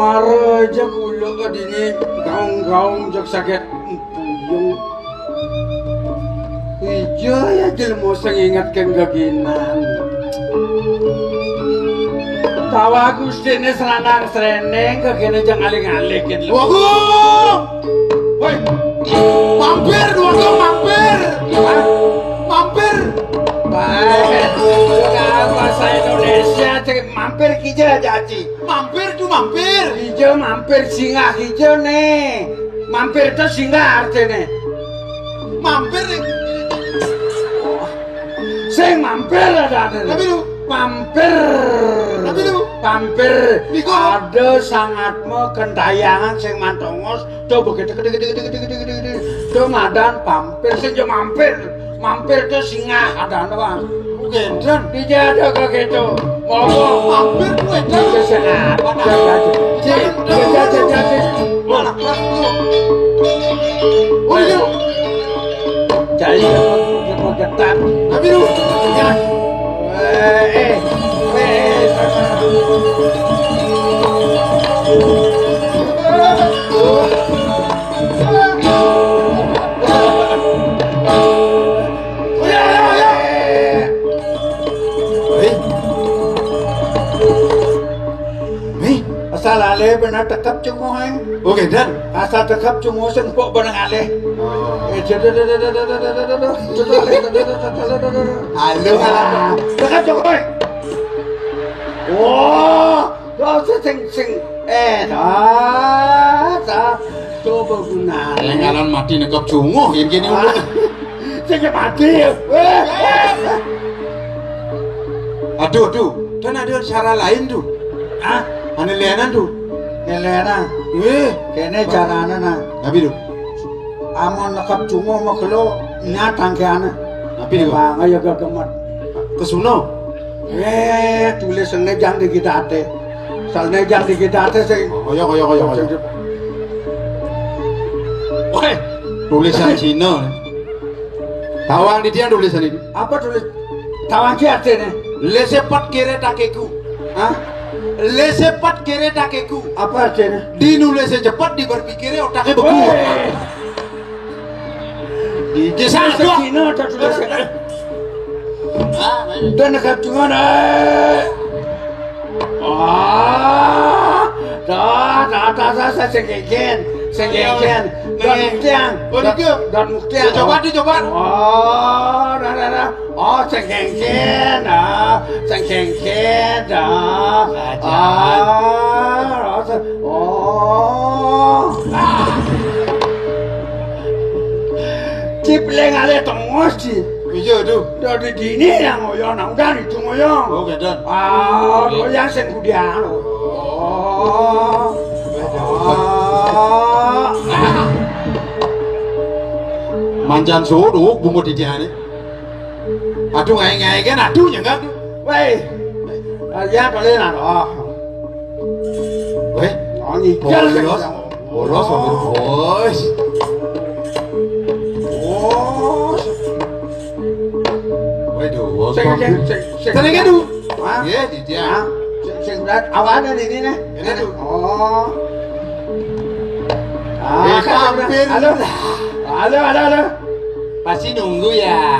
Maraja kula kadini gaung-gaung jak sakit puyung. Ijo ya jelmo sing ingatkan keginan. Tawa gustine seranang sreneng kegene jang aling-aling gitu. Wagu! Woi, mampir dua mampir. Mampir. Baik, bahasa Indonesia cek mampir kija jaji. Mampir tuh mampir. Hijau mampir singa hijau nih. Mampir itu singa artinya. Mampir nih. Sing mampir ada. Tapi lu mampir. Tapi lu mampir. Niko ada sangatmu kentayangan sing mantongos. Coba gede. Tuh madan pampir sing jo mampir. Mampir itu singa ada bang. Gendran tidak ada kok gitu. Ngomong mampir gue gendran. Sehat. Jadi. Mana tuh? Oh iya. Jadi ketan. Tapi lu ya. Asal alih benar tekap cungu hai. Oh gendran. Asal tekap cungu sempok benang alih. Halo. Tekap cungu hai. Wah, kau sing dah coba guna. Lengalan mati nekap cungu yang gini ulung. Sing mati. Aduh. Dan ada cara lain tuh. Ah, Ane leanan tuh. Elena. Kene carane nah. Tapi tuh. Amon nekap cungu mau kelo nyatang ke ana. Tapi tuh. Bang ayo gegemet. Kesuno. Tulis nejang di kita ate. Sal nejang di kita ate sing. Koyo. Woi, tulisan Cina. Tawang di dia tulisan ini. Apa tulis? Tawang ki ate ne. Laissez pas kere takeku. Hah? Laissez pas kere takeku. Apa ate ne? Dinulis cepat di berpikirnya otaknya beku. Di desa Cina tak tulis. Dan nekap cungu dah senggen. Dan muktian. Coba. Oh, senggen. Cipleng ale tongos ci. Iya tuh. Dari dini yang ngoyo nang udah itu ngoyo. Oh, gendon. Yang sen kudian. Manjan suruh bumbu di dia nih. Aduh ngai kan aduh nyengak. Wei. Ya kalian ada. Weh, bolos bos. Waduh, tadi kan tuh. Iya, di dia. Sing berat awalnya di sini nih. Ini tuh. Oh. Hampir. Halo. Pasti nunggu ya.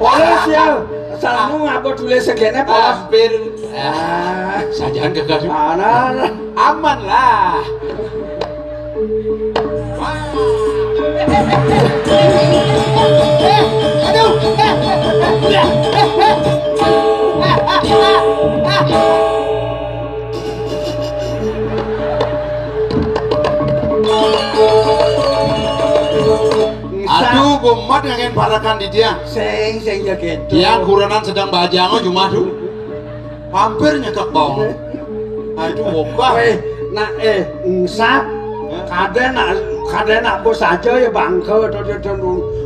Halo sial. Salahmu ngapa tulis segene pas. Hampir. Sajian gagal. Aman lah. Aduh, bomat ngangin parakan di dia. Sing ya gitu. Dia kurenan sedang bajango cuma tuh. Hampir nyekak bawang. Nah itu bokah. Nah insap. Kadang nak bos aja ya bangke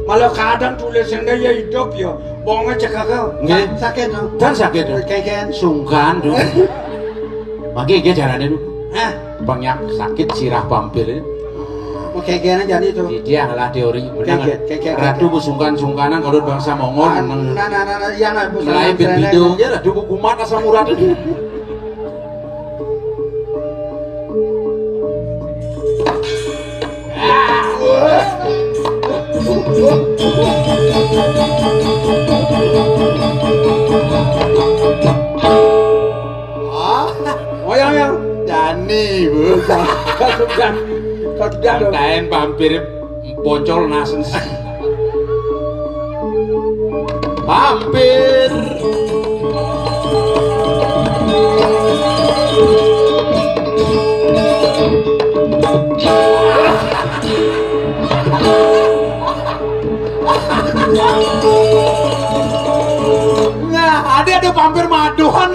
malah kadang tulisannya ya hidup ya bohongnya cekak kau sakit dong dan sakit dong kayak sungkan dong pagi dia jalannya dulu banyak sakit sirah vampir kayak gini jadi itu dia adalah teori ratu sungkan-sungkanan kalau bangsa Mongol yang melayu berbidung ya ratu kumat asam urat Oh yang Dani bu sudah kain vampir poncol nasen vampir nah ada vampir maduhan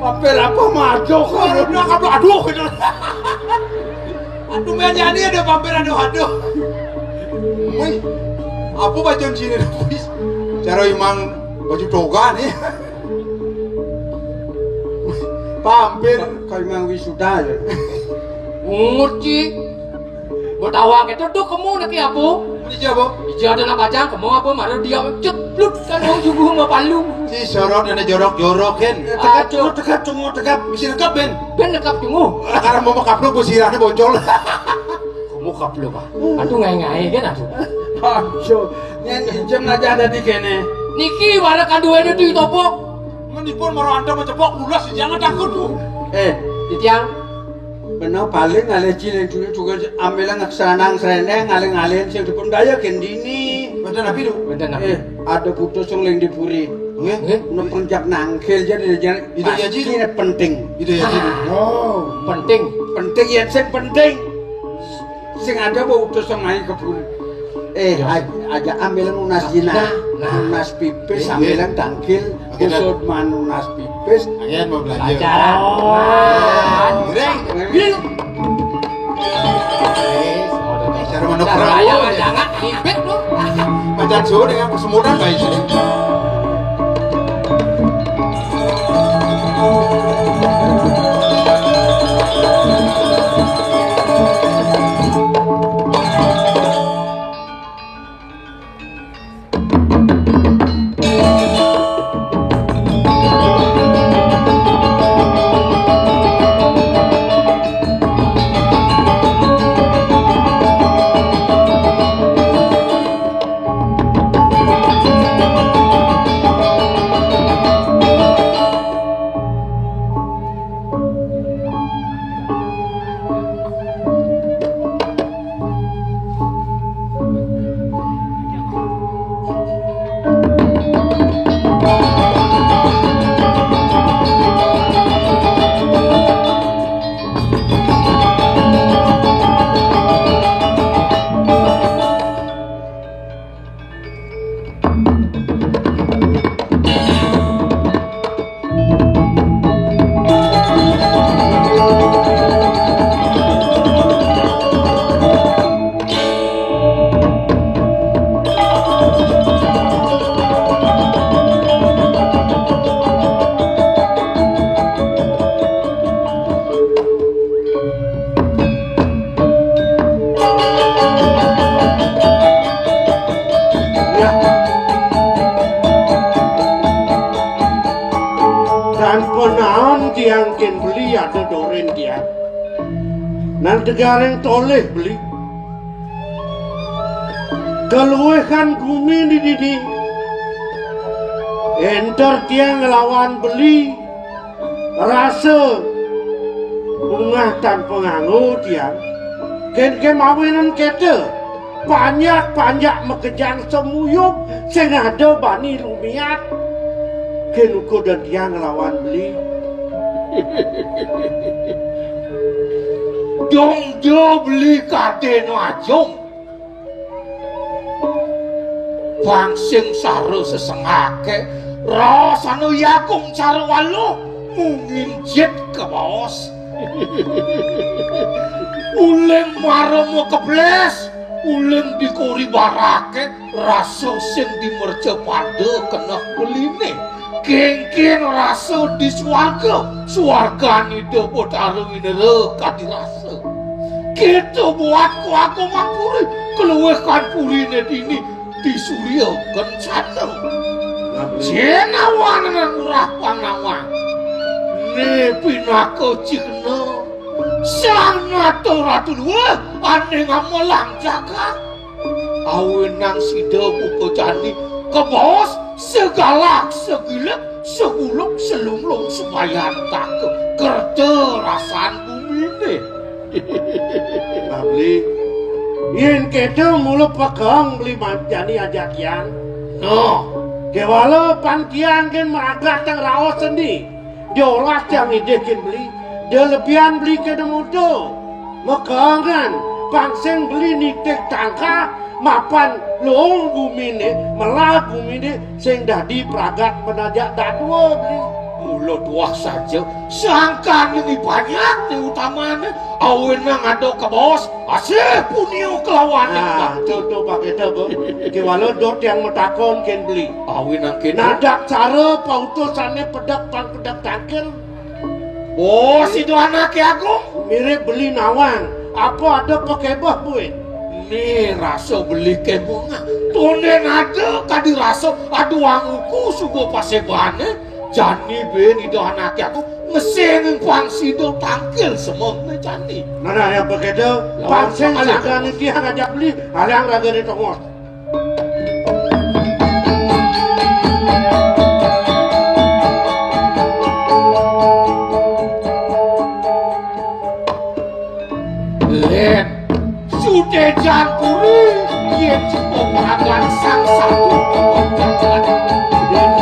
vampir apa maju kok aduh gitu aduh menyanyi ada vampir aduh wih apa baju sini cara emang baju toga nih vampir kayak emang wisuda ya ngerti bertawang itu tuh kamu nanti apa ini siapa? Ija adalah kacang kamu apa marah dia cepluk kan orang subuh sama palu si sorot dan jorok kan dekat bisa dekap Ben dekap tunggu karena mau makapluk busirahnya boncol kamu kapluk ah aduh ngai kan aduh aduh nyen jam aja ada di kene niki mana kanduannya di topok menipun mau anda mencepok bulas jangan takut tuh di tiang benar paling ngalih cilik dulu juga ambil ngaksanang serene ngalih sing dipun daya kendini bener nabi tuh ada putus yang lain dipuri penjak nangkil jadi itu ya ji ini penting itu ya ji oh penting ya sing penting sing ada putus yang main kebun aja ambil nunas jina nunas pipis ambilan tangkil kusut manunas pipis ayan mau belajar pacaran Gireng cara manuk raya jangan ribet lu macan Jawa dengan kesemutan baik sini Gareng toleh beli keluwehan gumi di enter tiang ngelawan beli rasa bunga tanpa nganggo tiang ken mawinan kete banyak mekejang semuyuk sing ada bani lumiat ken uko dan tiang ngelawan beli dong jo beli kate no ajong bangsing saro sesengake rasano yakung cara walu mungin jet ke bos uleng maromo kebles uleng dikori barake raso sing dimerce pade kena kuline kengken raso di swarga ni debot arwine lekat di raso gitu buatku aku mapuri keluwekan purine dini di surya kencana jenawan dan murah panawang ne pinako cikno sang ratu wah ane ngamelang jagat awenang sida buka candi kebos segalak segilek seguluk selunglung sebayan takut kerja rasaan bumi deh. Babli yen kedo mulu pegang beli manjani ajakian No kewala pantian kan meragat yang rawas sendi diolah yang ide kan beli dia lebihan beli kedo mudo megang kan pangseng beli nitik tangka mapan loong bumi ni melah bumi ni sing dadi pragat menajak dadua beli mulut wah saja sangkan ini banyak nih utamanya awenang ada ke bos asih punio kelawan nah contoh pakai itu kewala dot yang metakon kan beli awenang kena nadak cara pautusannya pedak tangkil bos itu anaknya agung mirip beli nawang apa ada pakai bah buat nih rasa beli kebunga tonen ada kadi rasa aduh anguku sugo pasebane jani ben itu anaknya aku mesin pangsi do tangkil semuanya jani mana yang pakai itu pangseng sagani dia ngajak beli halang raga ni tongos Len sudah jankuri dia cukup peragan sang satu pembangunan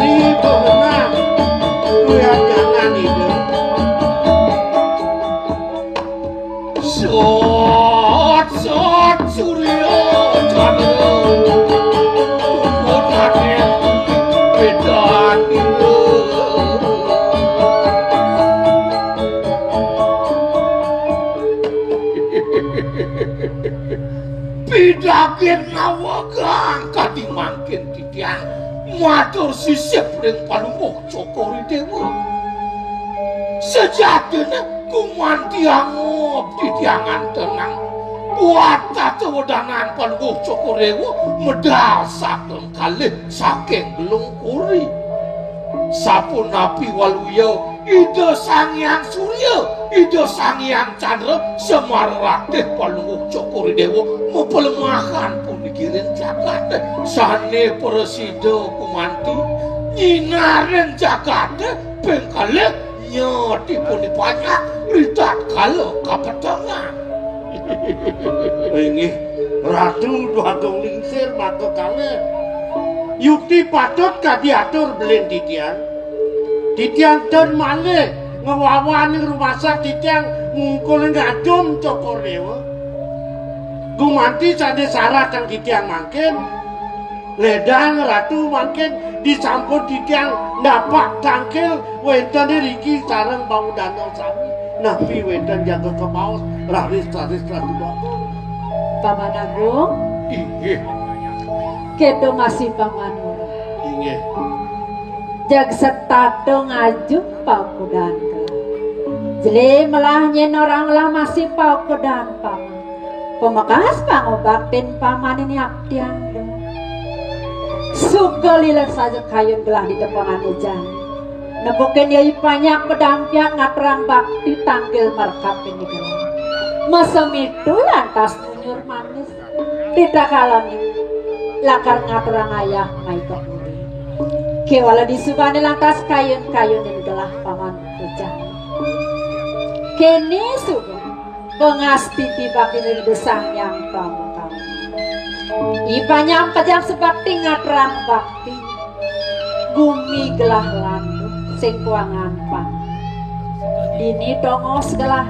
ini benar lihat jangan itu sot surya jana tukunane bedan itu pidakin nawagang kadi mangkin titiang matur sisip ring palungguh cokori dewa sejatine kumanti angop titiangan tenang buat tatewedanan palungguh cokori dewa medal saking kalih saking gelungkuri sapun napi waluyo ide sangyang surya ide sangyang candra semaratih palungguh cokori dewa mempelemahan pun dikirin jagat sane presida kumanti nyinaren jagat bengkale nyoti pun dipanyak litat kalau kapetengah ini ratu duagung lingsir maka kale yukti patut kadiatur belin titiang dan malih ngewawani rumah sak titiang ngungkul ngadum cokor dewa gumanti sade syarat yang titiang mangkin ledang ratu mangkin disampun titiang dapat tangkil wetan riki sareng bau danau sami napi wetan jaga kemaus raris ratu bapak Paman Agung inggih kedo masih Paman Murah inggih jag setado ngajung paukudan jeli melah nyen orang lah masih paukudan paman pemakas pangobaktin paman ini abdiang suka lilat saja kayun gelah di depangan hujan nebukin yai banyak pedampiak ngatrang bakti tanggil merkap ini gelah mesem itu lantas nunyur manis tidak kalami lakar ngatrang ayah ngaikok kewala disubane lantas kayun-kayun yang gelah paman hujan kini subuh pengasti tiba kini desang yang paman ipanya pajang sebakti ngatrang bakti bumi gelah landu sing kuangan pang dini tongos gelah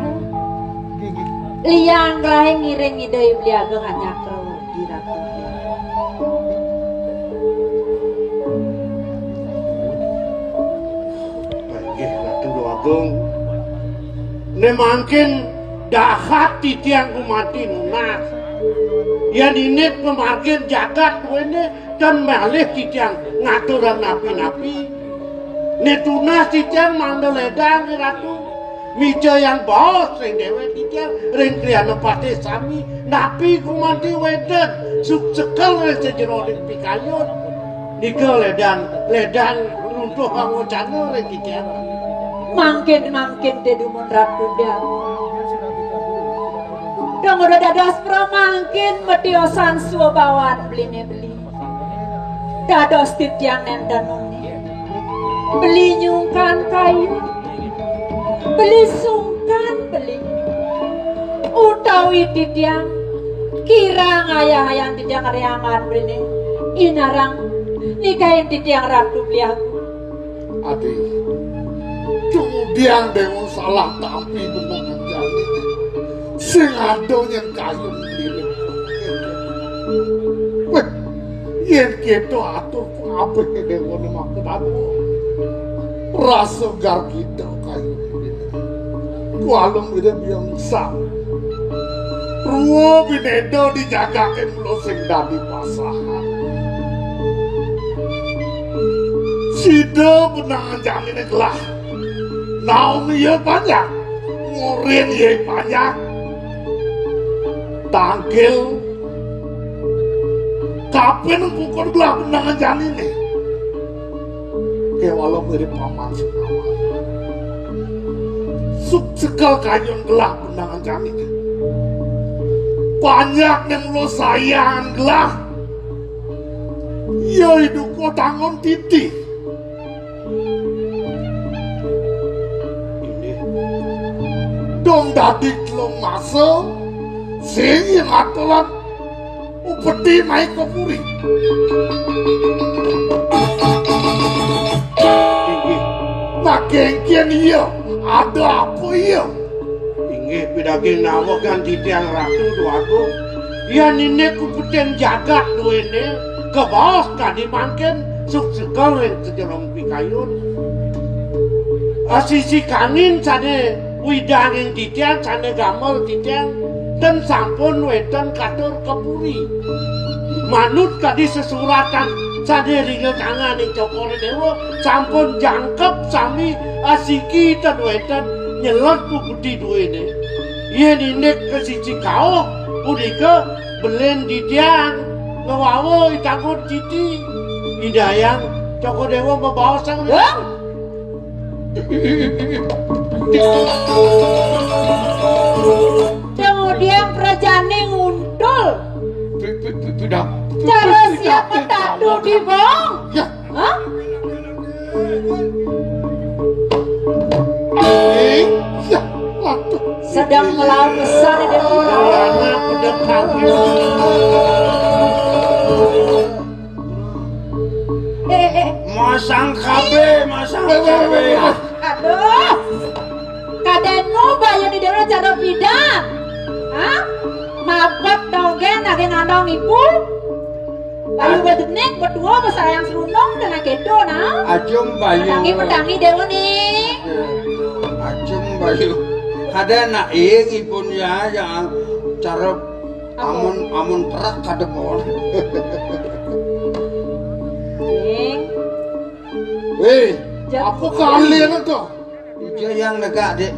liang gelah ngiring idei beliaga nganyakro diratu ne mungkin dahat titiang kumati nunas ya dinit pemargin jagat wene dan malih titiang ngaturan napi-napi ne tunas titiang mandoledang ratu mica yang bos sing dewe titiang ring kriana pati sami napi kumati weden suksekel sejero ring pikayun nika ledang runtuh pangocana ring titiang mangkin dedumun ratu dan Dong udah dados promangkin mediosan suabawan beli. Dados titiang nendanuni. Beli nyungkan kayu. Beli sungkan beli. Utawi titiang kira ngayah-hayang titiang reangan beli. Inarang nikahin titiang ratu beli aku. Adi, kemudian dewa salah tampi benangan jani sing ado yang kayu milik weh yen gitu atur apa dewa maksud aku rasa gar kita kayu milik kualung beda biang sang ruo binedo dijagain lo sing dadi pasangan Sida benangan jamin gelah. Naomi ya banyak, ngurin ya banyak. Tangkil, kapan pukul gelah benangan jamin ini? Kayak walau mirip paman senawan. Suk sekal kanyun gelah benangan jamin ini. Banyak yang lo sayang gelah. Ya hidup ko tangon titi. Dong dadik lo masuk sing yang atolan upeti naik ke puri nah kengkian iya ada apa iya inggih bidaging nawa kan titiang ratu doaku ya nini kupeten jagat duene ke bawah kadi mangken suk sekal yang sejelong pikayun asisi kanin sane widang yang titiang sana gamel titiang dan sampun wedan katur kepuri manut kadi sesuratan sana ringel tangan yang cokore dewa sampun jangkep sami asiki dan wedan nyelot ku gede duene iya ninek ke sisi kau udika belen titiang ngewawo itakut titi idayang cokore dewa membawa sang Kemudian prajane nguntul. Cara siapa takdu di bong? ya Hah? ya waduh Sedang melawan besar di karena pedekatan Masang KB. Aduh. Kadenu bayu di dewe cara bidang. Hah? Mabak dogen age ngandong ibu. Bayu bedenek berdua besar yang serunong dengan kedo nah. Ajum bayu. Pedangi dewe nih. Ajum bayu. Kada nak ibun ya yang cara amun perak kada pon. Weh, apa kalian itu? Dia yang negak dek.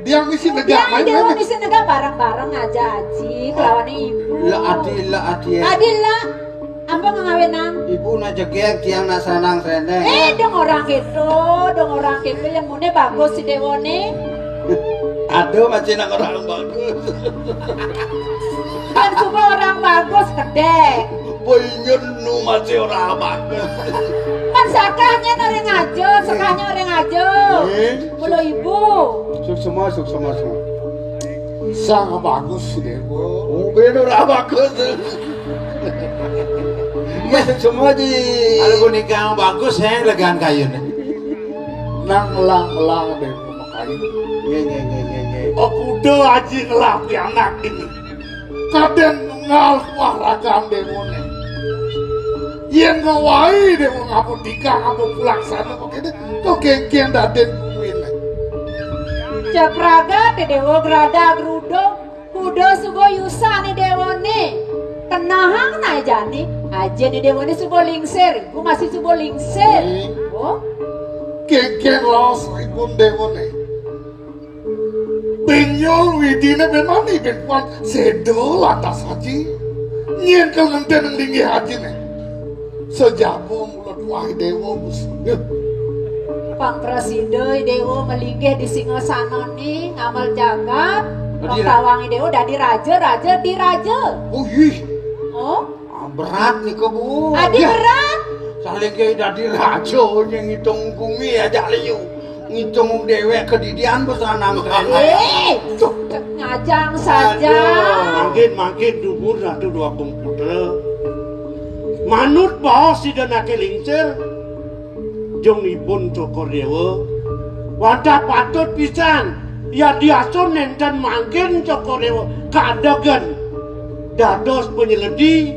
Dia misi negak main. Dia misi negak bareng-bareng aja aji kelawan ibu. La adi. Adila, apa ngawenan? Ibu nak jegek tiang nak senang seneng. Dong orang gitu yang mune bagus si Dewone. Aduh macam nak orang bagus. Kan semua orang bagus kedek. Boynya nu masih orang bagus. Kan sakahnya orang aja, sakahnya orang aja. Mulu ibu. Suk semua. Sangat bagus sih Dewo. Oh bener orang bagus. Masuk semua di. Kalau gue nikah yang bagus, saya legaan kayu nih. Nang melang Dewo makanya. Nge. Aku udah aja ngelatih anak ini. Kadang ngal wah ragam Dewo nih. Yang ngawai Dewo ngapu nikah ngapu pulang sana kok gitu. Kok geng daden kumin. Capraga di Dewo grada grudo. Kudo sugo yusa nih Dewo nih. Kenahang na jani. Aja nih Dewo nih sugo lingser. Ibu masih sugo lingser. Oh? Geng los ibu Dewo nih. Benyol widina memang nih benpuan sedol atas haji. Nyen kelenten tinggi haji nih. Sejabo mulut wah Dewo musuh. Pang Presiden Dewo melinggih di Singosana nih ngamal jagat Wong tawangi dewe dadi raja di raja. Oh ih, Oh, berat nih Bu. adi berat. Saling kayak dadi raja yang ngitung bumi aja liu. Ngitung dewek kedidian besar nangkran. Ngajang saja. Makin dubur Ratu Dua Agung Putra. Manut bahwa si Danake Lingsir jongipun Cokodewa wadah patut pisan ya diasun nenten mangkin Cokodewa kaadagan dados penyeledi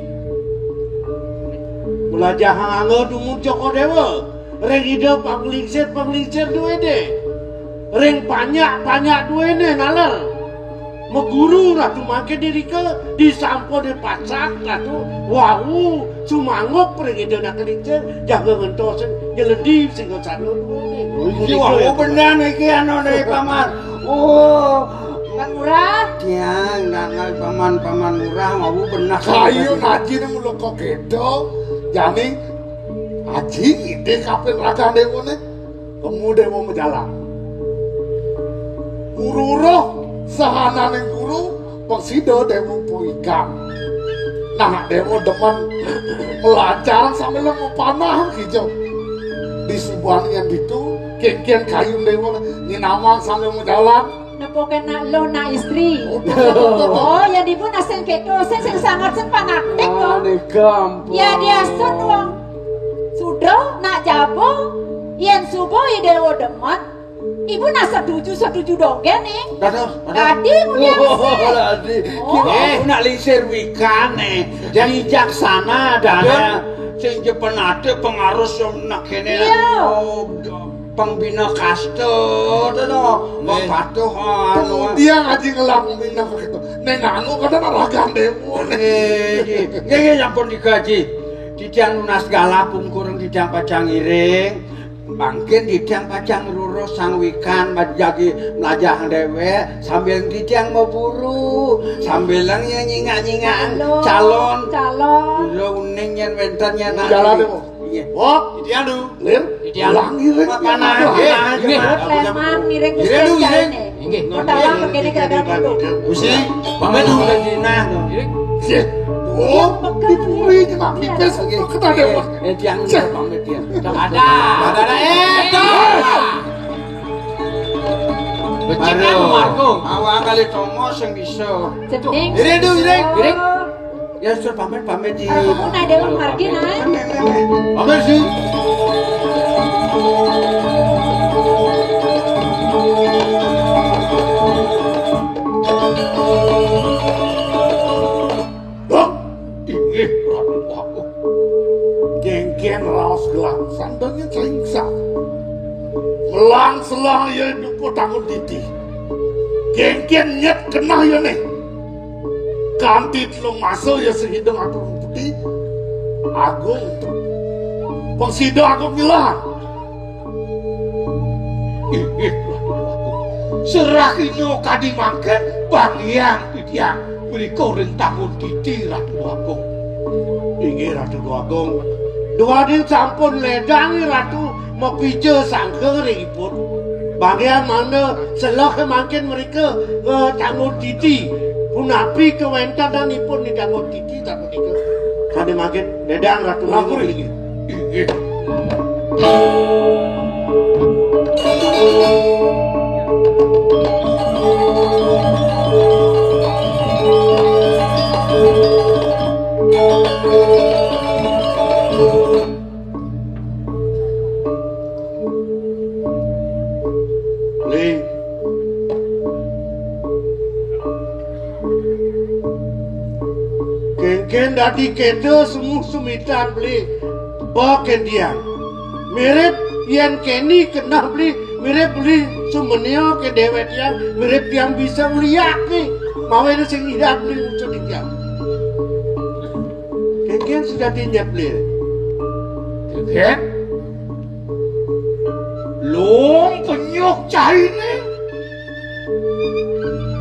melajah hangga dumur Cokodewa ring ide panglingsir duwe de ring banyak duwe ne nalar meguru Ratu mangkin dirika disampo di pasak Ratu wau sumanguk ring ide nak lingsir jaga ngentosen nyeledi sehingga sanu duwe ne Iki wah bener iki anu nih paman. Oh, Bang Murah. tiang nangal paman murah mau bener. Kayu ngaji nih mulu kok gitu. Jadi aji ide kapil raga dewo nih. Kamu dewo menjalan. Guru sahana nih guru pengsido dewo puikam. Nah dewo demen melancar sambil mau panah hijau. Di sebuah yang gitu, kian kayu dewo nyinamang sambil menjalan. Nepoken nak lo na istri. Oh, ya dipun asen keto sen sing sangat sen panaktek kok. Di kampung. Ya dia sun wong. Sudo nak jabo yen subuh idewo demen. Ibu nak setuju donggen nih. Tadi punya Tadi. Kita nak lisir wikane. Jadi jaksana dana. Sing jepenate pengaruh nak kene. Pembina kaste no patuh anu dia ngaji ngelakuin apa gitu neng anu kadang ragan dewo nggih sampun digaji didang lunas gala pungkureng didang pacang iring mangkin didang pacang lurus sang wikan jagi melajah dewek sambil didang mau buru sambil nyingak calon lho uning yen wenten yen jalan dewo oh di anu lir ulang iring Leman ngiring Nggih. Tawang kene kagak dulu. Usi, pamen udah dina. oh dipuri cuma pipes kita dewo Tiang pamet dia. Ada Becik kan Marco. Awak kali tomo sing bisa. Cening. Iring. Ya sur pamet di. Aku pun ada wong margi nae. Pamet sih. Geng raos gelang sandangnya cengsa melang selang ya duku tangun titi geng nyet kena ya nih kantit lo masuk ya sehidung atur putih agung pengsido agung ngilang serakinyo kadi mangken bangiang tidiang beriko rentangun titi Ratu Agung inggih Ratu Dua Agung dua din sampun ledangi Ratu mau pice sangke ringipun bagian mana selah kemangkin mereka tanggung titi punapi kewenta dan ipun di tanggung titi tanggung titi kade makin ledang Ratu Agung ini Ken dadi kedo semua sumitan beli bawa dia mirip yang keni kena beli mirip beli sumenio ke dewet yang mirip yang bisa melihat nih mau itu sing hidup beli muncul di dia Ken sudah tinjak beli Ken long penyok cahine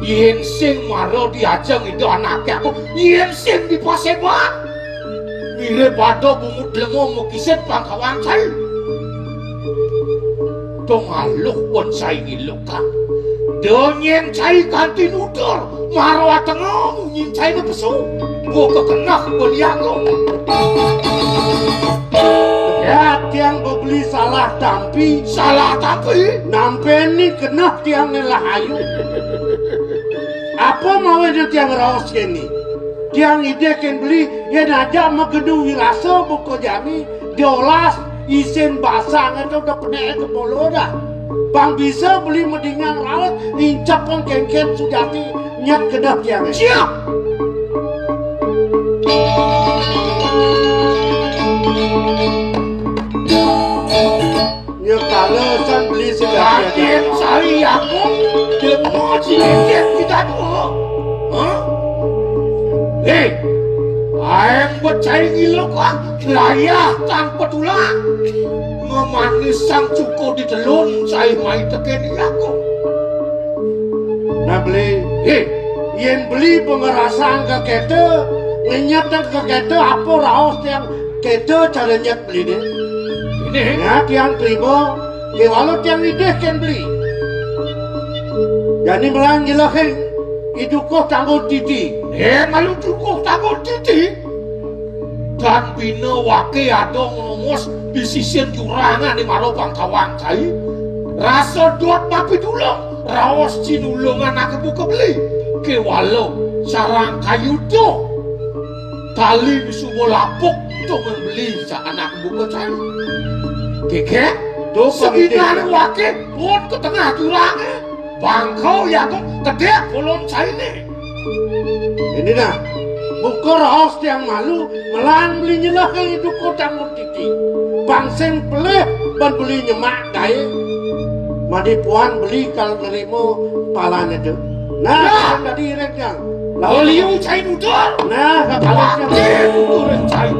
yen sing maro diajeng itu anaknya aku yen sing di Paseban mirip pada bumut lengo mukiset pangkawan saya dong aluk pun saya ngilukan Donyen cai kantin udur, marwa tengah nyincai nepesu, gua kekenah beliago. Ya tiang beli salah tampi, nampeni kenah tiang nelah ayu. Apa mau ada tiang raos kini? Tiang ide ken beli, ya naja magedung wirasa buko jami, diolas isen basang itu udah pernah ke polo dah. Bang bisa beli medingan raos, incap pang ken sujati nyat kedap tiang. Siap. Ya kalau san beli segala Raden cari aku, demo cileket kita dulu. Hah? Hei, aeng bercai gila kok, layah tanpa tulang. Ngemanis sang cukup di telun, cai mai teken aku. Nah beli, yen beli pengerasan ke kete, ngenyatan ke kete apa raos yang kete cara nyat beli deh. Ini, Ya tiang terima, ke walau tiang ide kan beli. Jadi melang jelahin, itu kok tangguh titi. malu cukup takut titi. Dan bina wake ada ngomos bisisian jurangan di maro bangkawan cai. Rasa dot mapi dulung, rawas cinulungan aku buka beli. Ke walau sarang kayu tu. Tali bisubo lapuk untuk membeli saat anak buka cai. Keke, Tuh sekitar wakil pun ke tengah jurangnya. Bangkau ya tuh kedek belum cai nih. Ini dah, buka raos yang malu, melang beli nyelahin itu kok tangguh titi. Bangseng pelih, ban beli nyemak daya. Madi puan beli kalau nerimo palanya tu. Nah, kan tadi reknya. Liu cai nudur. Nah, kapalnya. Wakil nudur cai.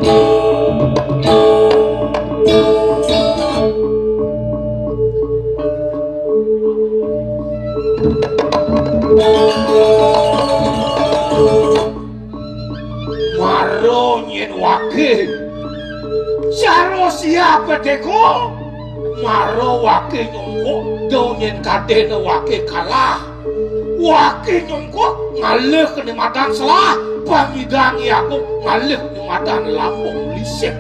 Maro nyen wakil. Saro siapa teko? Maro wakil nyongko, do nyen kade na wakil kalah. Wakil nyongko ngalih kenikmatan salah, pangidangi aku ngalih kenikmatan lambung lisik.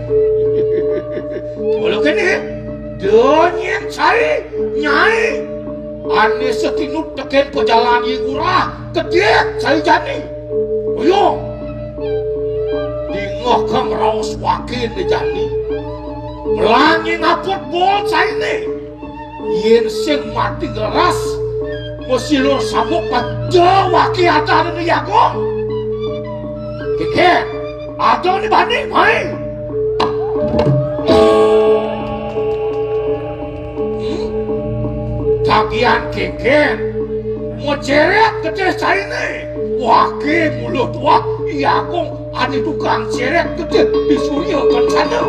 Walau kini, do nyen cari nyai. Ane setinut teken perjalanan igurah, kedek cari jani. Ayo, dingokang raus wakil ni jani. Melangi ngapot bol cai ni. Yen sing mati geras, mesilur sabuk pada wakil ada ni yagong. Keke, ada ni banding mai. Tagihan keken, mau ceret gede cai ni. Wakil mulut wak, yagong ada tukang ceret gede disuryakan sana.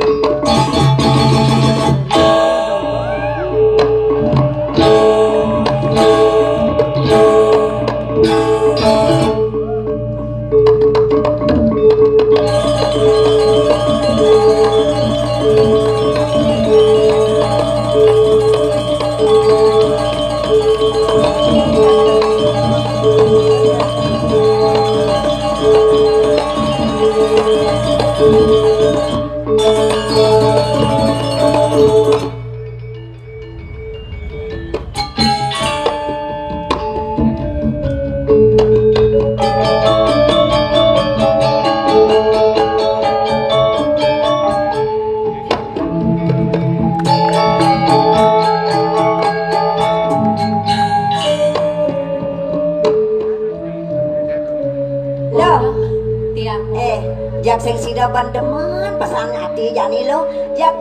Jak sing sida bandeman pesan ati jani lo jak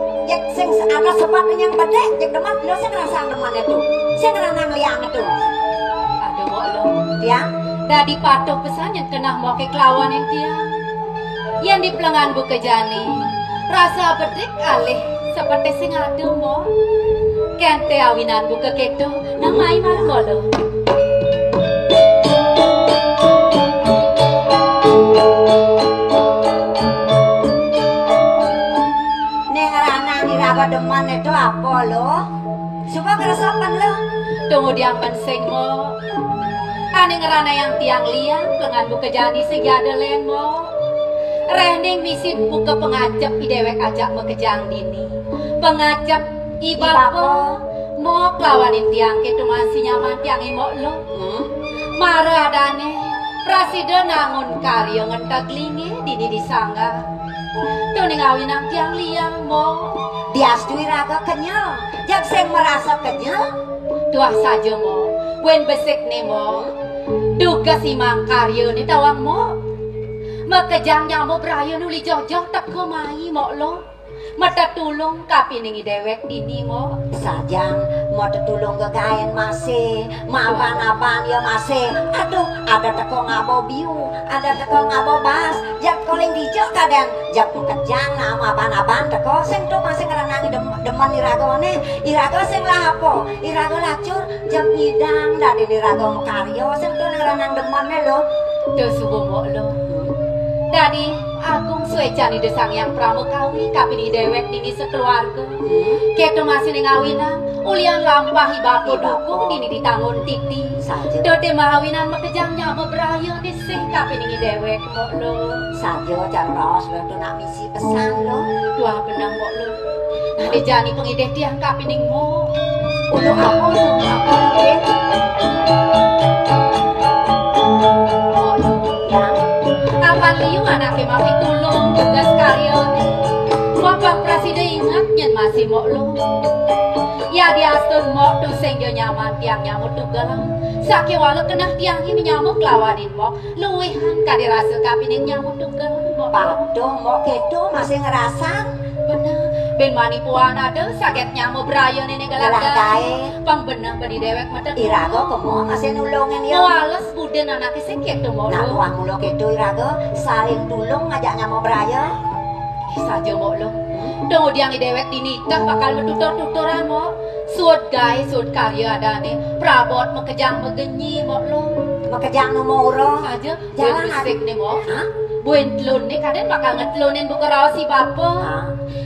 sing ana sepat yang bedek jak deman lo sing ngrasa deman itu sing ngrana liang itu Aduh wak lo tiang dadi patuh pesan yang kena mau ke kelawan yang tiang yang di pelengan buka jani rasa bedek alih seperti sing ada mo kente awinan buka keto namai malu lo deman itu apa lo? Coba keresakan lo. Tunggu diang penseng mo. Dani ngerana yang tiang liang lengan buka jani segada lemo. Rending misi buka pengacap idewek ajak mekejang dini. Pengacap ibapo mau kelawanin tiang ketu masih nyaman tiang imok lo. Mara adane presiden nangun karya ngentak lingi dini disangga. Tuh ngawin ang tiang liang mo. Diastui raga kenyal. Jak sing merasa kenyal. Tuah saja mo. Wen besek nih mo. Duga si mang karya ni tawang mo. Makejang nyamo beraya nuli jojoh tak kemai mo lo. Mata tulung kapiningi dewek dini mo. Sajang mau tetulung gegayen masih, mapan-apan ya masih. Aduh, ada teko ngabo biu, ada teko ngabo bas. Jak koling dijok kaden, jak kejang nama apan-apan teko. Sing tuh masih ngerenangi demen iragone. Irago sing lapo, irago lacur, jak ngidang dari irago mekaryo. Sing tuh ngerenang demennya lo. Tuh subuh mo lo. Dadi agung suecani desang yang pramukawi kapini dewek dini sekeluarga. Ketu masih ngawinang ulian lampahi bapo dukung dini ditangun titi. Dode mahawinan makejangnya bebrayo disih kapini dewek mo lo. Sajo jaros lo tuh nak misi pesan lo. Dua benang mo lo. Nadi jani pengideh tiang kapini mo. Untuk apa liu anaknya mafi tulung tugas kalian. Bapak presiden ingat nyen masih mau lo. Ya diastun mau tu sehingga nyaman tiang nyamuk tugalang. Saki walau kena tiang ini nyamuk lawanin mau. Luihan kadirasa kapinin nyamuk tugalang. Paduh mau ketu masih ngerasa. Bener. Ben manipuan ada sakit nyamuk berayo nenek galakay. Pang bener badi dewek mata. Irago kemo masih nulungin ya. Wales buden anaknya sakit tu mau. Nak uang mulo ketu irago saling tulung ngajak nyamuk berayo. Saja mau lo. Tunggu diang dewek dinitah bakal metutur-tuturan mo. Sud guys, sud karya adane. Prabot mekejang megenyi mo lo. Mekejang numoro. Saja. Jalan bisik nih mo. Buen tlun nih kadang bakal ngetlunin buka rawa si bapo.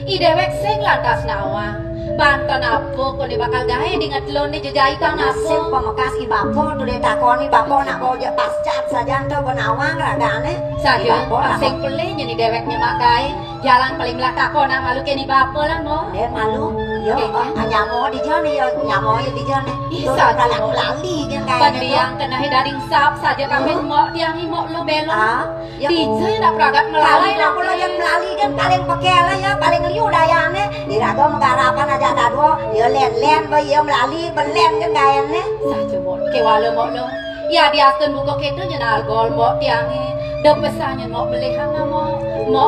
Idewek sing lantas nawa. Banton apo kone bakal gahe di ngetlun nih jejai kang Nasib apo. pemekas i bapo tu dia takoni bapo nak bawa dia pascat saja tu benawang radane. Saja. Sing pelih jadi deweknya makai. Jalan paling belah takon nak malu keni bapo lah mo. Dia malu. Yo, nyamo di jone yo nyamo yo di jone. Tu kalau lali kan kayak. Pendiang kena daring sap saja kami mo tiang mo lo belok. Dijai nak peragat Melalui melalui nak pula yang melalui kan paling pakai lah ya paling liu dayane. Irago menggarapan aja dado yo len bae yo melalui belen kan kayane. Saja mo kewala mo lo. Ya diasten buka ketu nyenal gol mo tiangi. De pesannya mo belihang mo. Mo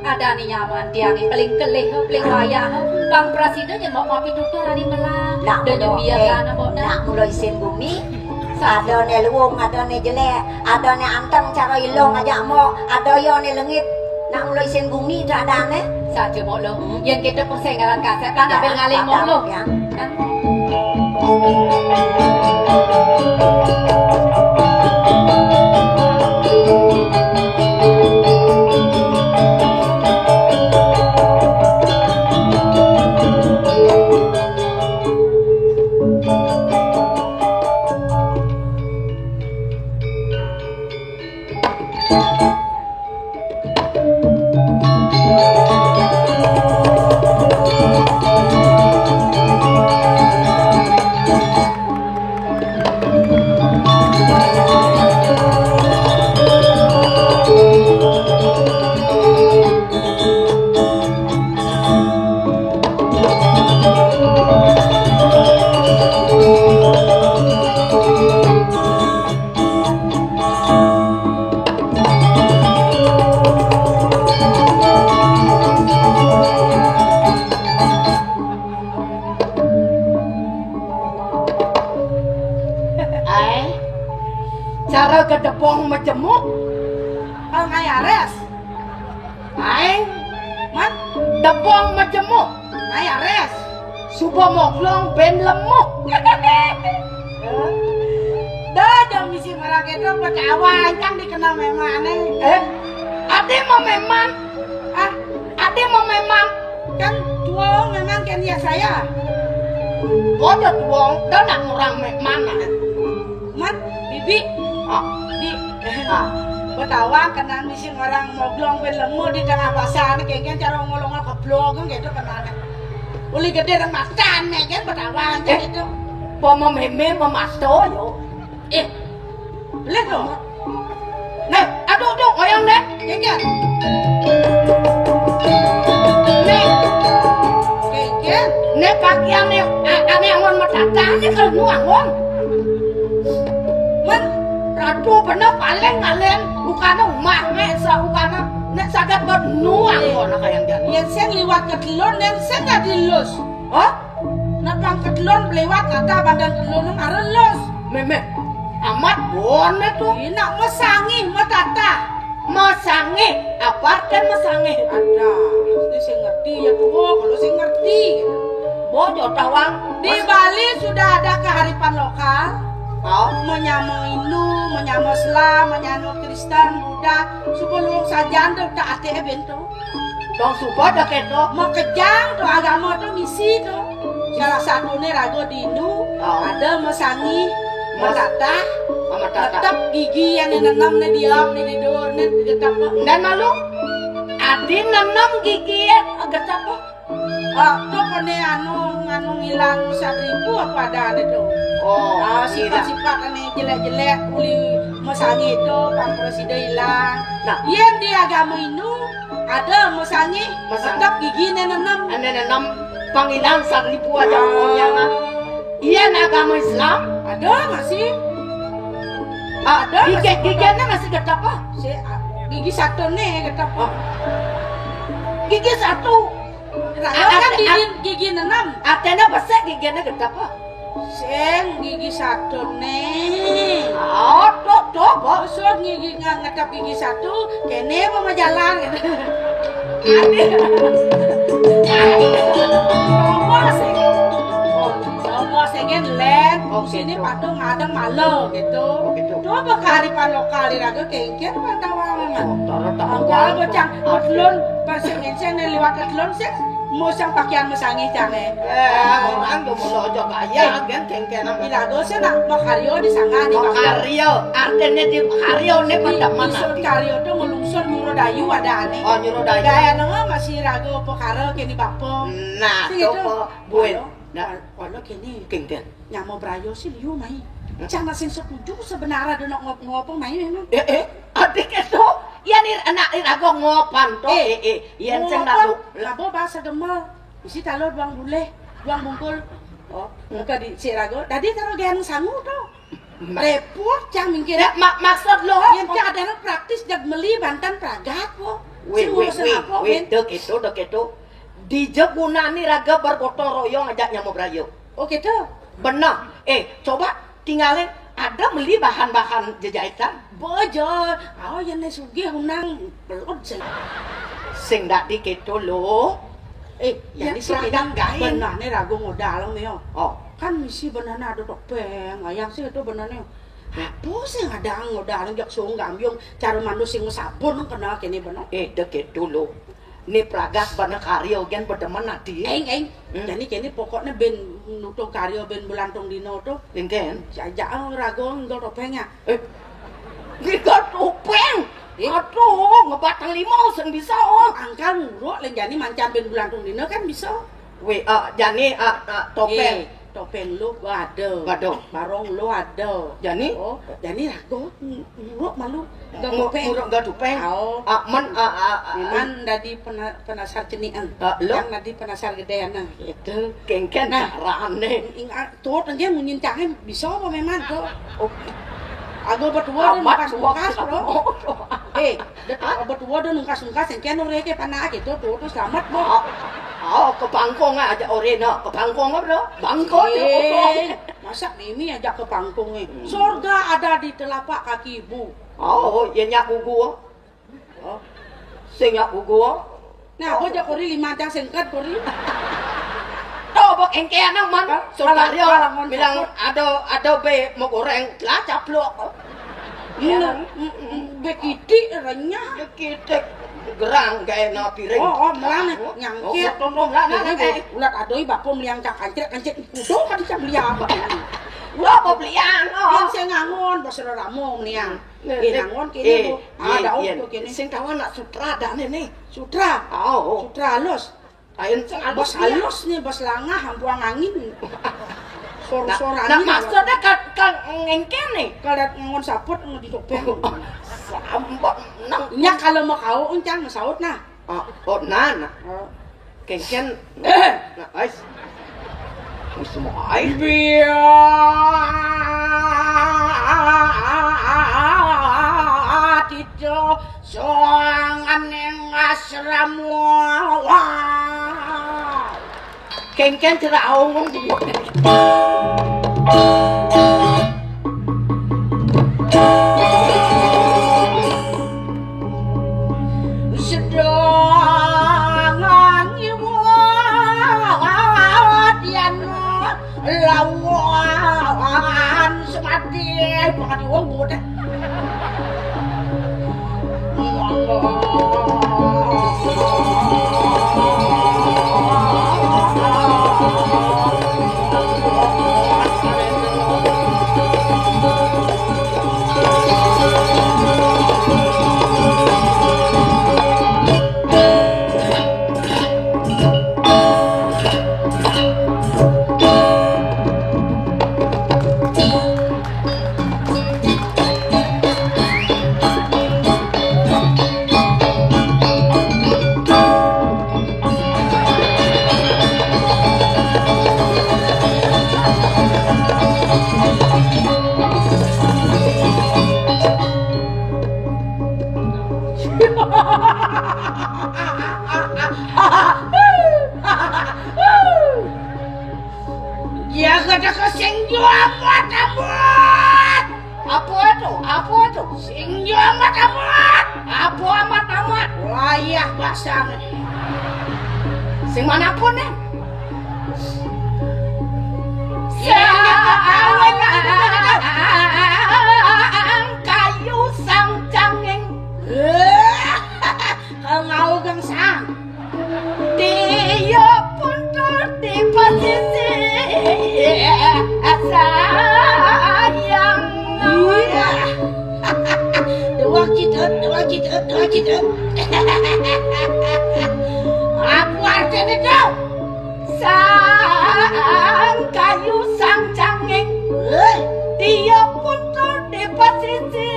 ada ni nyaman tiangi paling kelih paling wayah. Bang presiden yang mau pitutur hari melang. Dan yang biarkan mo nak mulai sen bumi. Ada ne luung, ada ne jelek, ada ne anteng cara ilong aja mo, ada yo ne lengit. Nak mulai sen bumi tak ada ne. Saja mo lo. Yang kita persengalan kaset kan ambil ngalih mo lo. Cara kedepong majemuk ang ayares. Ay, mat depong majemuk ayares. Suba moglong ben lemuk. Dah jam misi merah itu berkawan kan dikenal memane. Ade mau memang. Ade mau memang kan tuang memang kan ya saya. Oh, tuang dah nak ngurang mana? Mat bibi Di Betawa kenaan misi orang moglong ben lemu di tengah pasar kayak cara ngolong keblong gitu kenaan. Uli gede dan makan kan Betawa gitu. Pomo meme memasto yo. Lihat lo. Nih, aduh goyang deh. Kengken. Nih. Kengken. Nih pakaian nih ane angon matata nih kalau nuangon. Men Ratu bener paling ngalen bukan umah ukana nek saged nuangon kayang jan. yang saya liwat ke telon dan saya nggak dilus. Oh? Napang ke telon lewat kata badan telon ngarelus. Meme amat bone tuh. Nak mesangi matata. Mesangi apa kan mesangi? Ada. Ini saya ngerti ya tuh. Kalau saya ngerti. Bojo tawang Di Bali sudah ada kearifan lokal. Menyamo Hindu, menyamo Islam, menyamo Kristen, Buddha. Sebelum saja anda tak ate bentuk. dong suba dah keto. Mau kejang tuh agama tuh misi tuh. Salah satunya rago di Hindu. Ada mesangi, matata, tetap gigi yang nenam nih diam nih tidur nih tetap. Dan malu, adi nenam gigi getap. Tuh kone anu hilang 1.000 apa ada itu. Sifat-sifat aneh jelek-jelek uli mesangi itu pang presiden hilang. Nah, yang di agama Hindu ada mesangi, tetap gigi nenam. Nenam panggilan 1.000 aja pokoknya. Iya agama Islam ada masih. Ada giginya masih getap apa? Gigi satu nih getap. Gigi satu. Kan gigi nenam. Atena besar giginya getap apa? Seng gigi satu nih. Tuh, Bosok gigi ngetap gigi satu, kene mau jalan. Nomor segen len, sini patung ngadeng malu gitu. Tuh apa kearifan lokal di raga kengken Betawa memang. Kalau bocang ketelun pas ngecen lewat ketelun sih. Musang pakaian mesangi cange. Orang tuh mau lojo kaya kan kengkenan. Ilago sih nak makario di sana di makario. Artinya di makario nih pada mana? Isun kario tuh melungsur nyuro dayu ada ane. Oh nyuro dayu. Gaya nengah masih rago pokaro kini bapo. Nah, coba buat. Nah, kalau kini kengken. Nyamo brayo sih liu mai. Jangan sing setuju sebenarnya ada ngop-ngopong mai memang. Adik itu. Iya nih anak irago ngopan toh. Iya ceng labo bahasa gemel. Isi talo duang boleh, duang bungkul. Muka di si rago. Tadi taruh gayang sangu toh. Repot cang mingkir. Maksud lo? Yang cang ada praktis jag meli bantan pragat kok. Wait, dek itu. Di jegunani raga bergotong royong ngajak nyamo brayo. Oh gitu. Benar. Coba tinggalin. Ada beli bahan-bahan jajahitan. Bojo, yang nih sugih hunang belum sing dak diketo lo. Jadi si pinang gain. Benar nih ragu modal nih yo. Kan misi benar ada topeng, ayang sih itu benar nih. Apa sih ada modal jak sung gambyong cara mandu sing sabun kenal kini benar. Diketo lo. Ini pragas benar karyo gen berteman nanti. Jadi kini pokoknya ben nutung karyo ben bulantung dino tuh. Lingken. Jajak ragu nggal topengnya. Nggal topeng. Aduh, ngebatang limau sing bisa angkal nguruk lain jani mancan ben bulantung dino kan bisa. Jani topeng. Topeng lu ada. Barong lu ada. Jani? Jani ragu nguruk malu. Nguruk gak topeng. Man dari penasar cenian. Yang tadi penasar gedean nah. Itu kengken carane. Tuh tengge munyincangnya bisa apa memang tuh. Aku berdua dan nungkas bro. Berdua dan nungkas yang kena oreke panah gitu tuh selamat bro. Ke Bangkong aja orena, ke Bangkong bro. Bangkong. Masa Mimi ajak ke Bangkong surga ada di telapak kaki ibu. Ya nyak gugu. Sing nyak gugu. Nah, aku jak kori 5 jang singkat kori. Bok engke anak man. Surgario bilang ada be mau goreng lah caplok. Bekiti renyah. Bekiti gerang kayak na piring. Melane nyangkit. Ulat Ulat adoi bapo meliang cak kancet kudo kan bisa beli apa. Wah, mau belian. Yang saya ngangon, bos ramu niang. Ngangon kini bu. Ada untuk kini. Sing tahu anak sutra ada nih. Sutra. Oh. Sutra halus. Ayo ceng Bos halus nih, bos langah, hampuang angin. Sor-sor angin. Nah, maksudnya kan ngengken nih. Kalau ngangon saput mau ditopeng. Sambot nang. Nya kalau mau kau uncang saut nah. Oh, nah. Kengken. Nah, guys. Semua air biar itu soangan yang asramu kengken tidak ngomong lawan semati bukan wong bodoh. Ya kata kesingju amat. Apa itu? Singju amat. Apa amat? Layak basang. Sing manapun nih. Kayu sang cangeng. Kau ngau gangsang. Dia pun di posisi sayang. Dua kita. Apa artinya itu? Sang kayu sang cangeng. Dia pun di posisi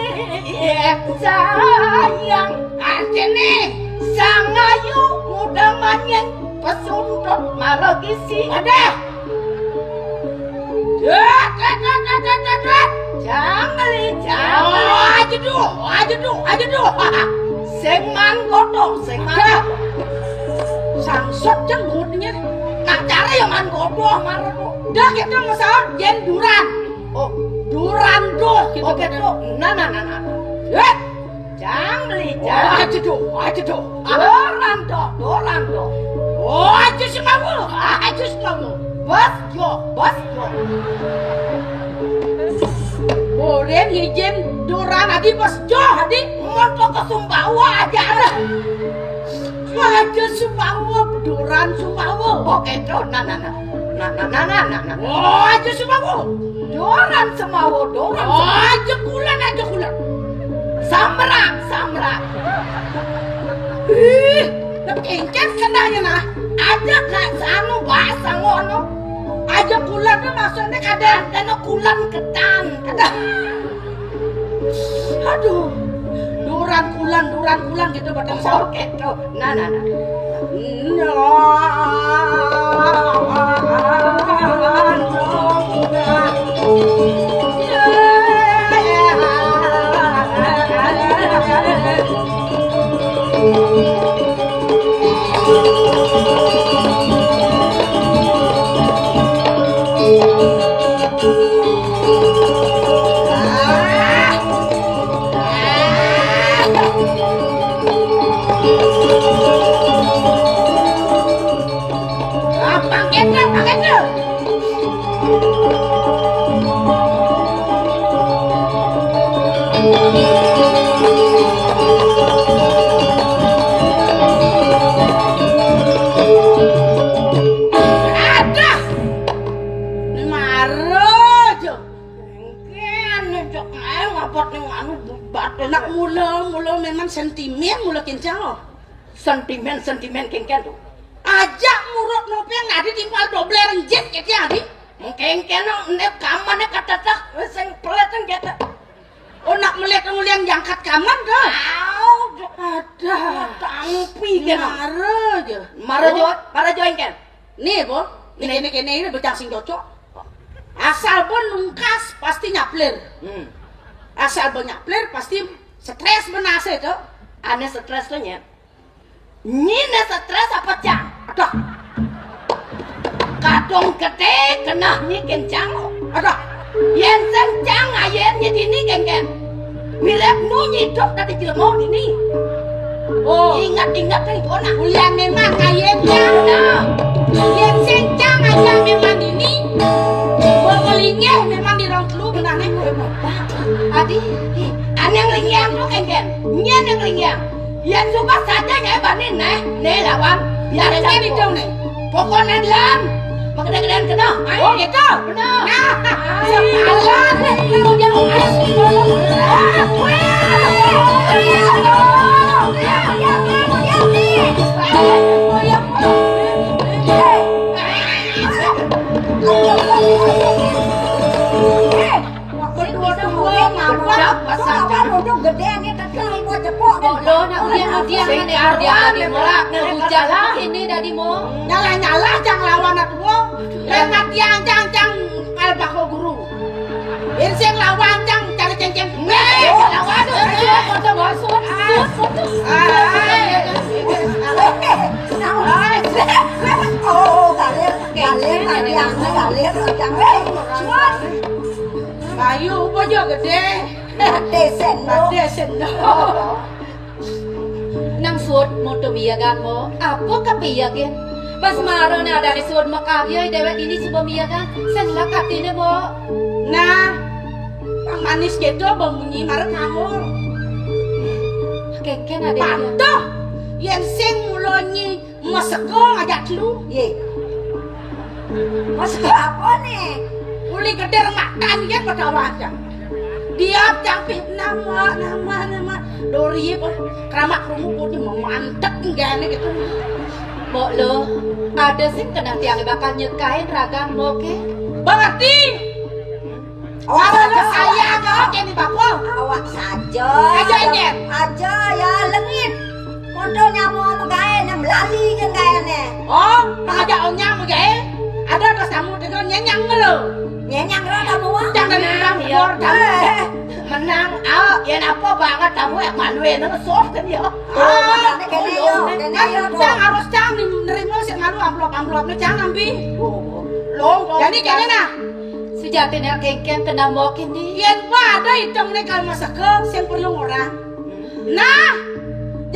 sayang. Artinya sang ayu muda manyeng pesundut maragisi ada. Jangan aja duh. Sing man godong, sing man. Sangsot jenggutnya. Nak cara yang man godong marah. Dah kita masalah jen duran. Oh, duran doh gitu. Oke tuh. Nah. Jangan aja duh. Doran doh. Oh, aja semua. Bos yo. Boleh hijin duran adi bos jo adi montok ke Sumbawa aja ada. Aja Sumbawa duran Sumbawa. Oke tuh. Nah. Oh, aja Sumbawa. Duran Sumbawa. Oh, aja kulan. Samrak. Kengken kenanya nah. Aja gak sanu bahasa ngono. Aja kulan tuh maksudnya kadang kulan ketan. Aduh. Duran kulan gitu batang sahur gitu. Nah. memang sentimen mula kencang oh. Sentimen kengken tuh. Ajak murut nopi yang ada timpal doble renjet kayak adi. Kengken nek kamane katatak sing peleten jata. Oh nak melek yang jangkat kaman dah. Ada. Tampi kan marah aja. Marah jo engken. Nih bo, ini becak sing cocok. Asal bon nungkas pasti nyapler. Asal bon nyapler pasti stres benase tuh. Ane stres tuh nya. Nyine stres apa cang? Aduh. Kadong gede kena nyi kencang. Aduh. Yen sencang ayen nyedini kengken. Mirip nu nyidok dari jelmo ini. Oh, ingat-ingat kan kona. Ulian memang ayennya. Yen sencang aja memang ini. Bongolingnya memang di rong telu benane gue mau. Adi, aneng lingyang lu kengken. Nyen yang lingyang. Yen suka saja nyebanin nih lawan. Biar Biar jadi di dong nih. Pokoknya dilan. Maganda-gandaan kena. Oh gitu? Benar. Sekalan. Lu jangan asli dulu. Nyala-nyala jang lawan aku. Lewat jang albako guru. Inseng lawan jang cari ceng-ceng. Lawan foto masuk. Oh, kalian Bayu bojo gede. Desen. Nang suod mo tumiyagan mo, apo kapiyagin. Pas maro na dari suod mo kaya dewek ini subo miyagan, senlak katine mo. Nah, pang manis gitu bemunyi marah kamu. Kengken ada dia. Patuh, yang sing mulonyi maseko ngajak lu. Ye. Masuk apa nih? Uli gede makan ya pada wajah. Dia campit nama. Dori keramak rumah pun memantek gini gitu. Mo lo, ada sing kena tiang bakal nyekain ragam mo ke? Berarti awak sayang kini bapak. Awak saja. Aja ya lengit. Kondonya mau megae yang melali kan kayaknya. Oh, ngajak onyang megae. Ada dos tamu dengan nyenyang lo. Nyenyang lo kamu wah. Jangan bilang biar menang yen apa banget kamu yang malue nang soft kan ya. Cang harus cang nerima sih malu amplop-amplopnya cang ambi. Jadi kayaknya nah. Sejatinya kengken kena mo kini. Yen ada hitung nih kalau masak yang perlu orang. Nah,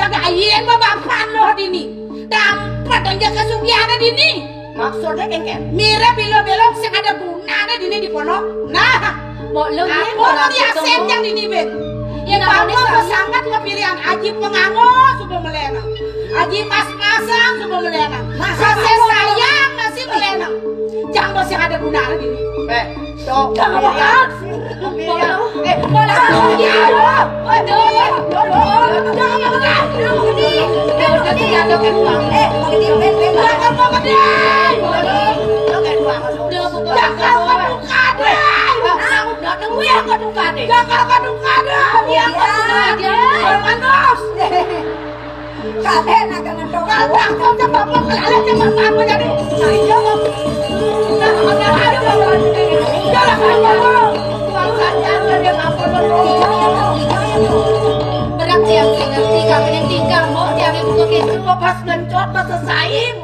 jaga ayen bapak lo dini. Dapat dan jaga sugiana dini. Maksudnya kengken. Mira bilo-bilo sing ada gunanya dini di pondok. Nah, mo lo aku mau diasen yang dini ben. Ya namanya sangat kepilihan Aji Pengango subuh melenang. Aji Mas-masang subuh melenang. Masa sayang masih melenang. Jangan bos yang ada gunanya dini. Jangan makan. Berang tiang ngerti kami yang tinggal mau tiang yang buka kesu Pas gencot pas selesai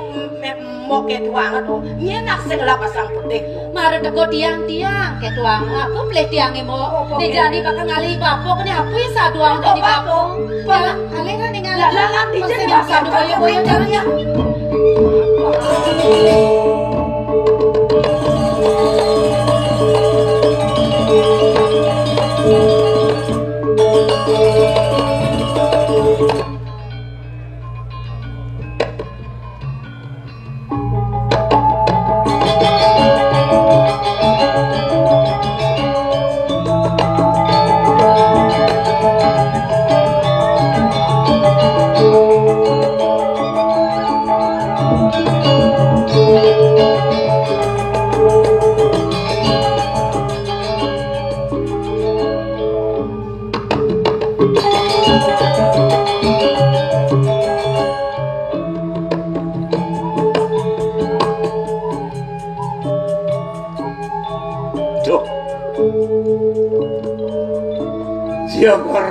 mau ke tuang tuh nyenak segala pasang putih. Mari teko tiang-tiang ke tuang aku pleh tiang emo. Dijani bakal ngali bapo kene aku ya saduang di bapo. Pala ale kan ningali. Lah dijani sadu boyo-boyo jalan ya.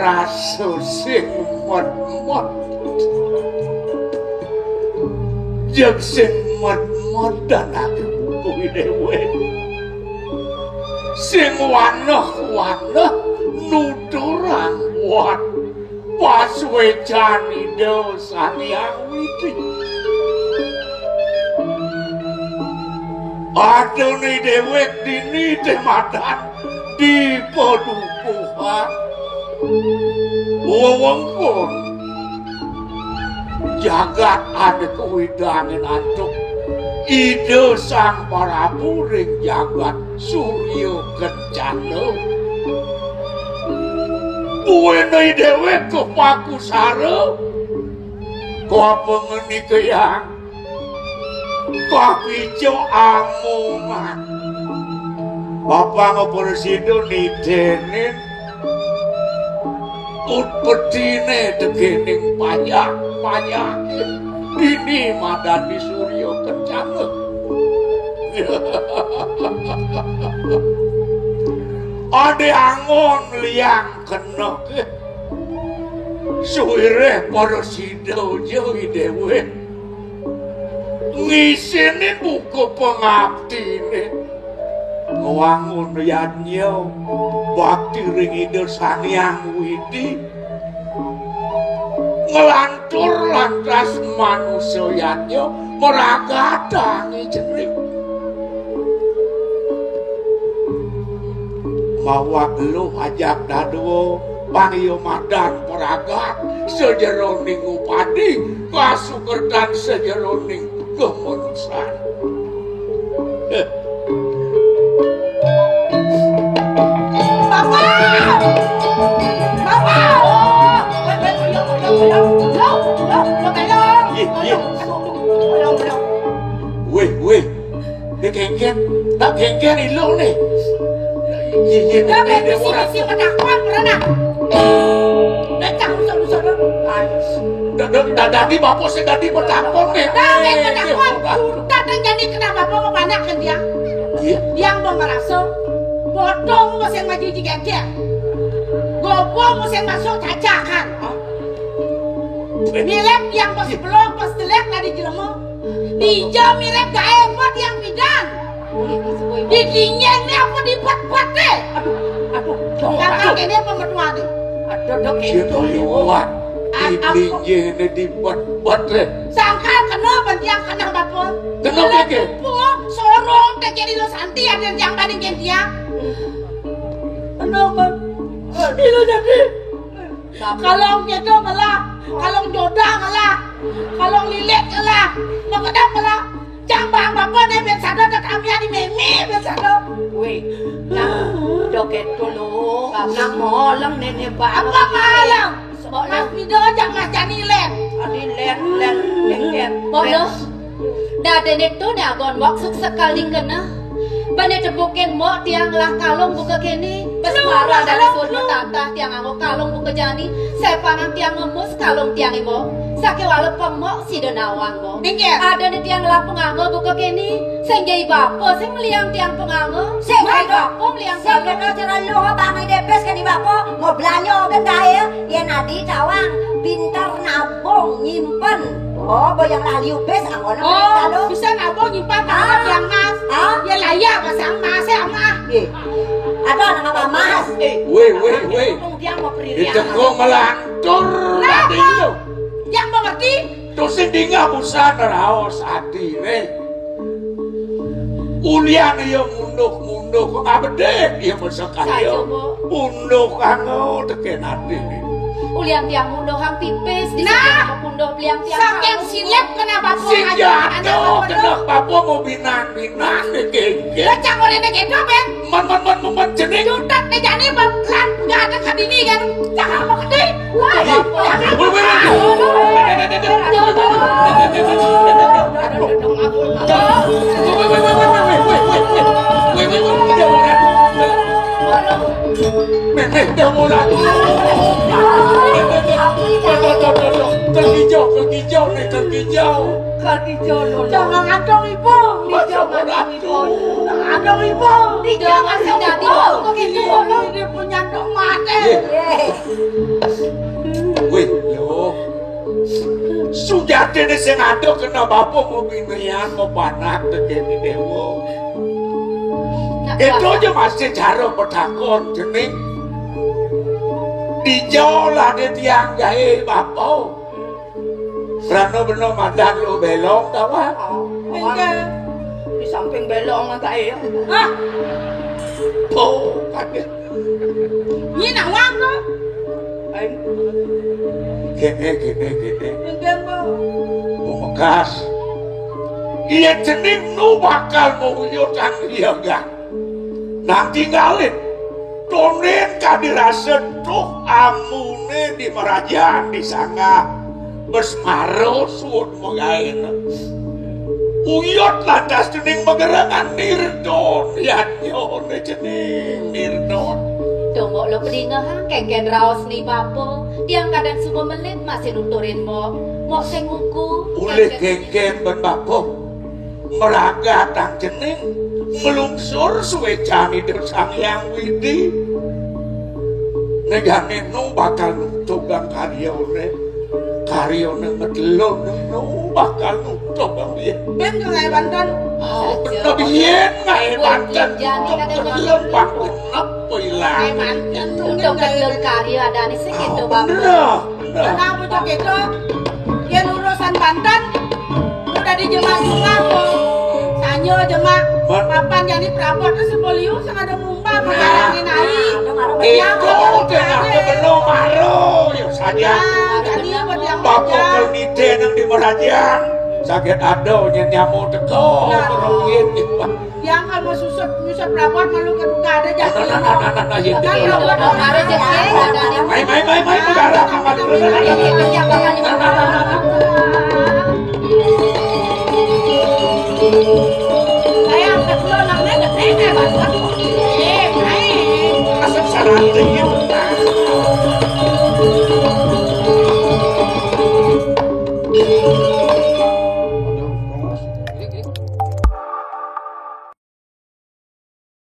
raso sing mod-mod jeung sing mod-modan aku kuwi dhewe sing waneh-waneh nuturang buat pas wejani dosa yang witi aduh nih dewek dini temadan di pedukuhan wewengkon jagat ada kewidangan antuk ide sang Prabu ring jagat Surya Kencana duweni dewek kepaku sare kok pengeni keyang kapijo amungan Bapak Presiden nidenin utpetine dekening pajak dini madani Surya Kencana ade angon liang kena suwire Presiden jauhi dewe ngisinin buku pengabdine ngewangun yanyo bakti ring ide Sang Hyang Widi ngelantur lantas manusia yanyo meragadangi jenik mawa lu ajak dado pangyo madan peragat sejeroning upadi kasukertan sejeroning kemenusan Weh, kengken, tak kengken ilo nih. Tapi misi penakwan pernah. Datang usah. Dadi bapak sing dadi penakwan nih. Tapi penakwan datang jadi kenapa bapak mau panahkan dia? Yang mau ngerasa bodong mesti maju jigak. Gobong mesti masuk cacakan. Mirip yang pas belum pas telek tadi jelema. Dijam mirip gak hebat yang bidan. Didinyeng ni apa dibuat-buat deh. Aduh. Kakak ini apa mertua deh? Aduh. Siapa didinyeng ni dibuat-buat deh. Sangkal kena bantiang kena bapak. Kena keke? Sorong tak jadi lo santi ada yang bandingin dia. Kenapa? Itu jadi. Kalau gitu malah, kalau jodoh malah, kalau lilit malah, mengadap malah, jambang bapak ni biasa ada kami ada meme biasa ada. Weh, nak joget dulu, nak malam nenek bang. Apa malam? Mas video jangan jadi len. Adi len. Bodoh, dah denek tu dah gon maksud sekali kena. Bane tebukin mo tiang lah kalung buka kini. Besmara dari surga tata tiang anggo kalung buka jani. Saya panang tiang ngemus kalung tiang ibo. Sake walau pemok si denawang mo. Ada nih tiang lah penganggo buka kini. Senjai bapo, seng meliang tiang penganggo. Senjai bapo meliang kalung. Senjai cara lu bangai depes kan di bapo. Mau belanja gendaya. Ya nadi cawang. Pintar nabung nyimpen. Oh, boyang lali upes anggon oh, bisa nabung nyimpan tangan yang mas. Ya layak pasang mas ya mah. Ada nama mas. Weh. Itu kau melantur. Tadi itu. Yang mengerti? Terus sendinga busana raos hati nih. Ulian dia munduh kok nggak bedek dia bersekali. Munduh kanggo teken hati nih. Uliang tiang mundoh hang pipis di sana mundoh liang tiang saking silep kena bapo aja kena bapo mau binan deh lecang orang deh gitu ben man jenis jutak deh jadi lan nggak ada kadini kan jangan mau gede Kaki hijau. Jangan ngantong ibu. Jangan ngantong. dong ibu. Tidak masih dadi kok gitu lo. Dia punya dong mate. Wih, lho. Sujate ne sing ado kena bapak mau binian mau panak tegene dewo. Itu aja masih cara pedakon jening. Dijolah dia tiang gawe bapak. Rano beno mandan lo belong tawa. Enggak. Di samping belong gawe. Ah, Oh, kaget. ini nak wang tuh. Gene. Enggak, Bu. Bekas. Iya jening nu bakal mewujudkan dia enggak. Nang tinggalin. Tonen kadirasa tuh amune di merajaan di sana. Besmaro suut mengain. Uyot lantas jening megerangan nirdon. Yatnyone jening nirdon. Tunggu lo pedingahan kengken raos nih bapo. Tiang kadang subuh menit masih nuturin mo. Mo sing nguku. Oleh kengken ben bapo. Meraga tang jening. Melungsur suwe jani sang yang widi. Negane nu bakal nutugang karyone ngedelon nu bakal nutug dia. Ben ke ngai Banten. Bener bien ngai Banten. Ngedelon bak genep pilang. Ngai Banten. Untuk kelur karya ada nih sih gitu bapo. Bener. Kenapa cok itu? Yang urusan Banten udah dijemak sungai Bu. Sanyo jemak papan jadi prapot itu seboliu sang ada mumba mengalami naik. Itu dengan kebeno maro yang saja. Jadi buat yang Bapak kelnite nang di Merajan. Sakit ado nyamu teko merungin. yang kalau susut prapot malu keduga ada jadi. Nah, itu. Ada jadi ada nih. Mai negara kamar dulu. Saya kedua namanya nggak saya bantu. Main. Asal salah